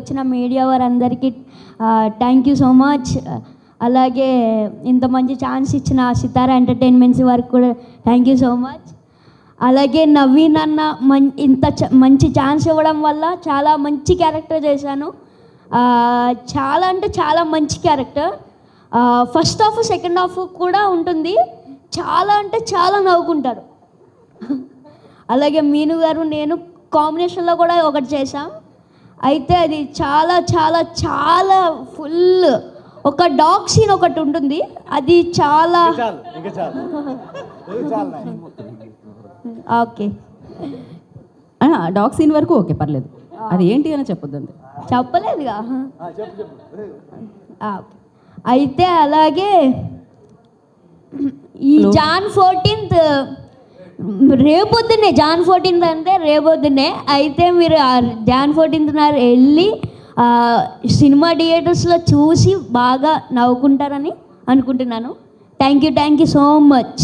వచ్చిన మీడియా వారందరికీ thank you so much. అలాగే ఇంత మంచి ఛాన్స్ ఇచ్చిన సితారా ఎంటర్టైన్మెంట్స్ వారికి కూడా థ్యాంక్ యూ సో మచ్. అలాగే నవీన్ అన్న మంచి ఛాన్స్ ఇవ్వడం వల్ల చాలా మంచి క్యారెక్టర్ చేశాను. చాలా అంటే చాలా మంచి character. First half second half కూడా ఉంటుంది. చాలా అంటే చాలా నవ్వుకుంటారు. అలాగే మీను గారు నేను కాంబినేషన్లో కూడా ఒకటి చేశాం. అయితే అది చాలా చాలా చాలా ఫుల్ ఒక డాగ్ సీన్ ఒకటి ఉంటుంది. అది చాలా ఓకే డాగ్ సీన్ వరకు ఓకే పర్లేదు. అది ఏంటి అని చెప్పొద్దండి. చెప్పలేదుగా. అయితే అలాగే ఈ జాన్ 14th రేపొద్దునే జాన్ 14th అంటే రేపొద్దునే. అయితే మీరు జాన్ 14th వెళ్ళి సినిమా థియేటర్స్లో చూసి బాగా నవ్వుకుంటారని అనుకుంటున్నాను. Thank you so much.